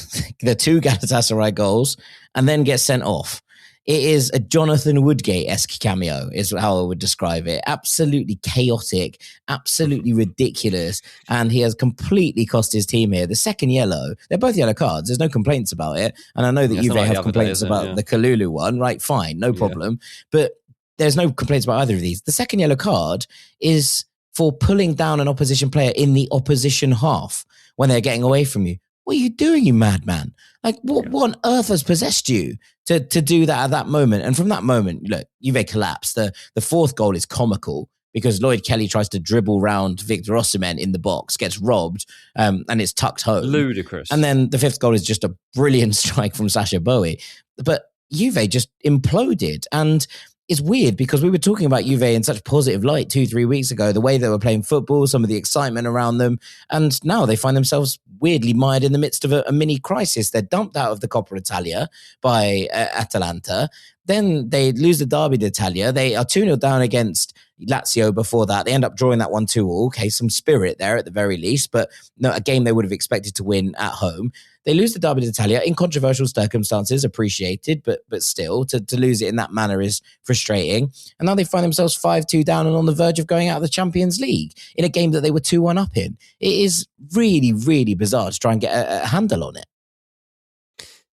the 2 Galatasaray goals and then gets sent off. It is a Jonathan Woodgate-esque cameo, is how I would describe it. Absolutely chaotic, absolutely ridiculous, and he has completely cost his team here. The second yellow, they're both yellow cards. There's no complaints about it, and I know that Juve have complaints about the Kalulu one, right? Fine, no problem. But there's no complaints about either of these. The second yellow card is for pulling down an opposition player in the opposition half when they're getting away from you. What are you doing, you madman? Like, what on earth has possessed you to do that at that moment? And from that moment, look, Juve collapsed. The 4th goal is comical because Lloyd Kelly tries to dribble round Victor Osimhen in the box, gets robbed, and it's tucked home. Ludicrous. And then the 5th goal is just a brilliant strike from Sasha Bowie. But Juve just imploded. And it's weird because we were talking about Juve in such positive light 2-3 weeks ago, the way they were playing football, some of the excitement around them. And now they find themselves weirdly mired in the midst of a mini crisis. They're dumped out of the Coppa Italia by Atalanta. Then they lose the Derby d'Italia. They are 2-0 down against Lazio before that. They end up drawing that 1-2. Okay, some spirit there at the very least, but no, a game they would have expected to win at home. They lose the Derby d'Italia in controversial circumstances, appreciated, but still, to lose it in that manner is frustrating. And now they find themselves 5-2 down and on the verge of going out of the Champions League in a game that they were 2-1 up in. It is really, really bizarre to try and get a handle on it.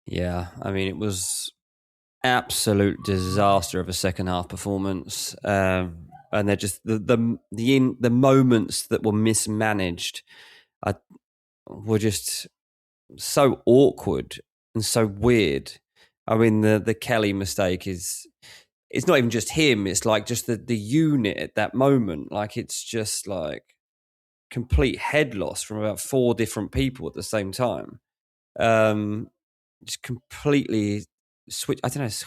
Yeah, I mean, it was absolute disaster of a second half performance. And they're just the moments that were mismanaged were just so awkward and so weird. I mean, the Kelly mistake it's not even just him. It's like just the unit at that moment. Like, it's just like complete head loss from about 4 different people at the same time. Just completely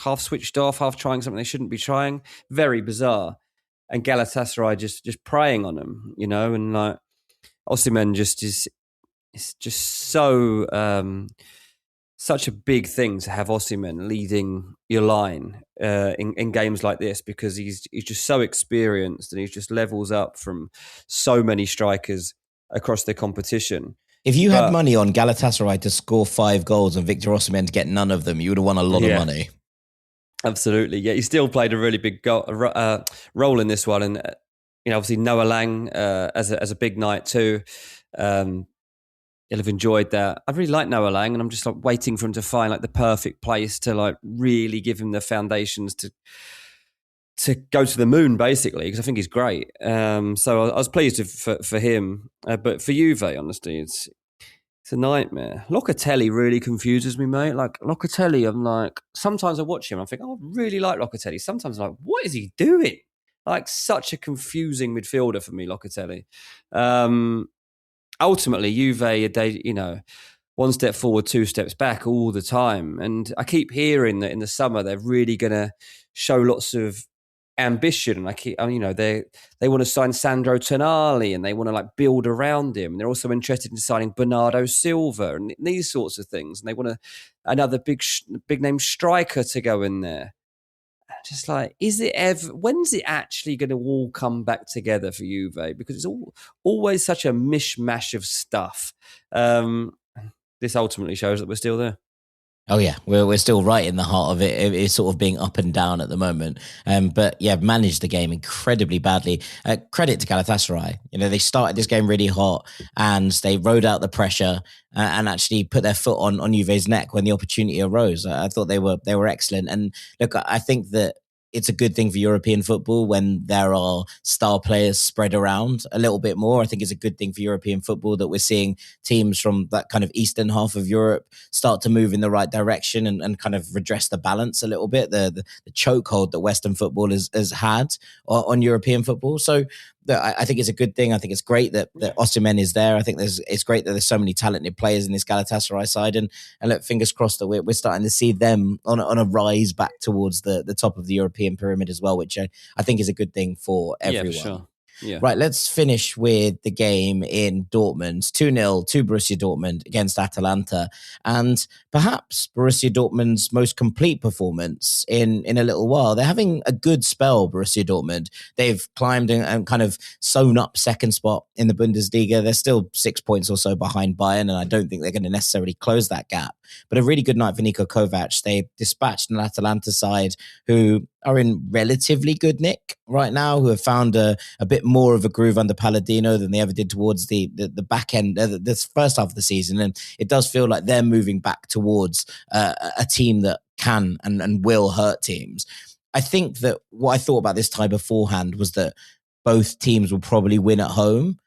half switched off, half trying something they shouldn't be trying. Very bizarre. And Galatasaray just preying on them, and like Osimhen it's just so such a big thing to have Osimhen leading your line in games like this, because he's just so experienced and he just levels up from so many strikers across the competition. If you had money on Galatasaray to score 5 goals and Victor Osimhen to get none of them, you would have won a lot of money. Absolutely. Yeah, he still played a really big role in this one. And, obviously Noah Lang as a big night too. he'll have enjoyed that. I really like Noah Lang, and I'm just like waiting for him to find like the perfect place to like really give him the foundations to go to the moon, basically, because I think he's great. So I was pleased for him. But for Juve, honestly, it's a nightmare. Locatelli really confuses me, mate. Like, Locatelli, I'm like, sometimes I watch him, I think, oh, I really like Locatelli. Sometimes I'm like, what is he doing? Like, such a confusing midfielder for me, Locatelli. Ultimately, Juve, one step forward, two steps back all the time. And I keep hearing that in the summer, they're really going to show lots of ambition. And they want to sign Sandro Tonali, and they want to like build around him. And they're also interested in signing Bernardo Silva and these sorts of things. And they want another big name striker to go in there. Just like, when's it actually going to all come back together for Juve? Because it's always such a mishmash of stuff. This ultimately shows that we're still there. Oh yeah, we're still right in the heart of it. It's sort of being up and down at the moment. But yeah, managed the game incredibly badly. Credit to Galatasaray. They started this game really hot and they rode out the pressure and actually put their foot on Juve's neck when the opportunity arose. I thought they were excellent. And look, I think that it's a good thing for European football when there are star players spread around a little bit more. I think it's a good thing for European football that we're seeing teams from that kind of eastern half of Europe start to move in the right direction and kind of redress the balance a little bit, the chokehold that Western football has had on European football. So I think it's a good thing. I think it's great that Osimhen is there. I think it's great that there's so many talented players in this Galatasaray side, and look, fingers crossed that we're starting to see them on a rise back towards the top of the European pyramid as well, which I think is a good thing for everyone. Yeah, for sure. Yeah. Right, let's finish with the game in Dortmund. 2-0 to Borussia Dortmund against Atalanta. And perhaps Borussia Dortmund's most complete performance in a little while. They're having a good spell, Borussia Dortmund. They've climbed and kind of sewn up second spot in the Bundesliga. They're still 6 points or so behind Bayern, and I don't think they're going to necessarily close that gap. But a really good night for Niko Kovac. They dispatched an Atalanta side who are in relatively good nick right now, who have found a bit more of a groove under Palladino than they ever did towards the back end, the first half of the season. And it does feel like they're moving back towards a team that can and will hurt teams. I think that what I thought about this tie beforehand was that both teams will probably win at home,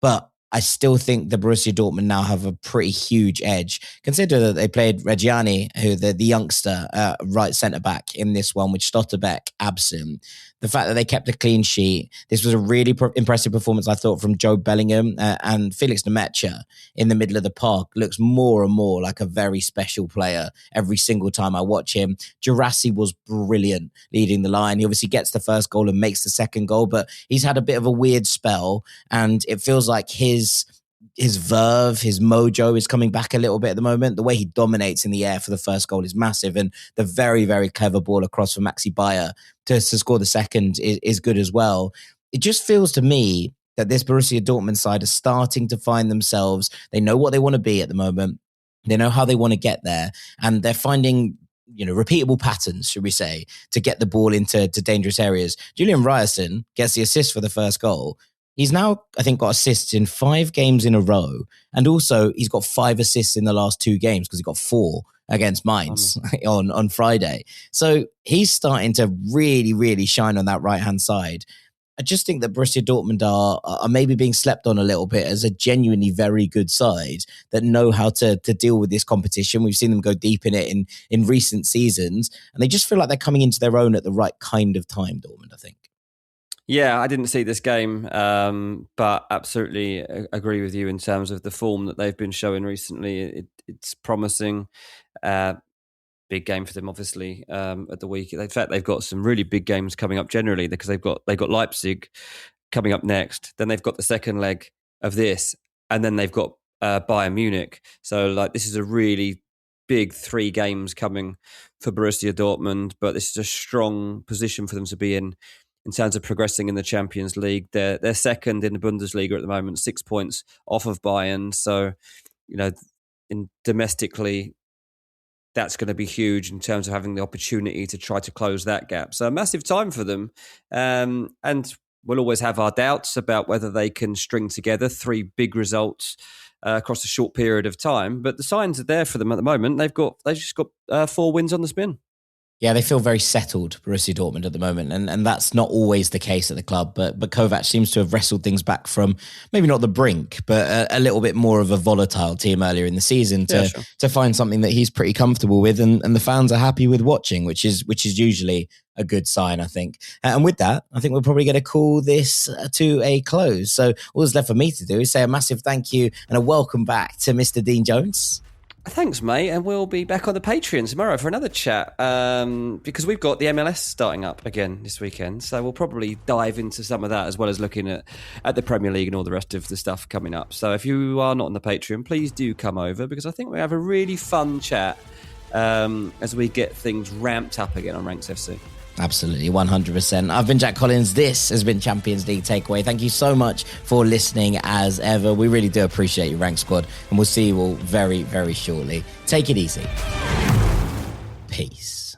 but I still think the Borussia Dortmund now have a pretty huge edge. Consider that they played Reggiani, who the youngster right centre-back in this one, with Stotterbeck absent. The fact that they kept a clean sheet. This was a really impressive performance, I thought, from Joe Bellingham and Felix Nemetcha in the middle of the park. Looks more and more like a very special player every single time I watch him. Girassi was brilliant leading the line. He obviously gets the first goal and makes the second goal, but he's had a bit of a weird spell, and it feels like his verve, his mojo is coming back a little bit at the moment. The way he dominates in the air for the first goal is massive, and the very, very clever ball across from Maxi Bayer to score the second is good as well. It just feels to me that this Borussia Dortmund side is starting to find themselves. They know what they want to be at the moment. They know how they want to get there, and they're finding repeatable patterns, should we say, to get the ball into dangerous areas. Julian Ryerson gets the assist for the first goal. He's now, I think, got assists in 5 games in a row. And also, he's got 5 assists in the last 2 games because he got 4 against Mainz on Friday. So he's starting to really, really shine on that right-hand side. I just think that Borussia Dortmund are maybe being slept on a little bit as a genuinely very good side that know how to deal with this competition. We've seen them go deep in it in recent seasons. And they just feel like they're coming into their own at the right kind of time, Dortmund, I think. Yeah, I didn't see this game, but absolutely agree with you in terms of the form that they've been showing recently. It's promising. Big game for them, obviously, at the week. In fact, they've got some really big games coming up generally because they've got Leipzig coming up next. Then they've got the second leg of this, and then they've got Bayern Munich. So, this is a really big 3 games coming for Borussia Dortmund, but this is a strong position for them to be in terms of progressing in the Champions League. They're second in the Bundesliga at the moment, 6 points off of Bayern. So, domestically, that's going to be huge in terms of having the opportunity to try to close that gap. So a massive time for them. And we'll always have our doubts about whether they can string together 3 big results across a short period of time. But the signs are there for them at the moment. They've just got 4 wins on the spin. Yeah, they feel very settled, Borussia Dortmund, at the moment. And that's not always the case at the club. But Kovac seems to have wrestled things back from maybe not the brink, but a little bit more of a volatile team earlier in the season to find something that he's pretty comfortable with. And the fans are happy with watching, which is usually a good sign, I think. And with that, I think we're probably going to call this to a close. So all that's left for me to do is say a massive thank you and a welcome back to Mr. Dean Jones. Thanks, mate. And we'll be back on the Patreon tomorrow for another chat because we've got the MLS starting up again this weekend. So we'll probably dive into some of that as well as looking at the Premier League and all the rest of the stuff coming up. So if you are not on the Patreon, please do come over because I think we have a really fun chat as we get things ramped up again on Ranks FC. Absolutely, 100%. I've been Jack Collins. This has been Champions League Takeaway. Thank you so much for listening as ever. We really do appreciate you, Rank Squad, and we'll see you all very, very shortly. Take it easy. Peace.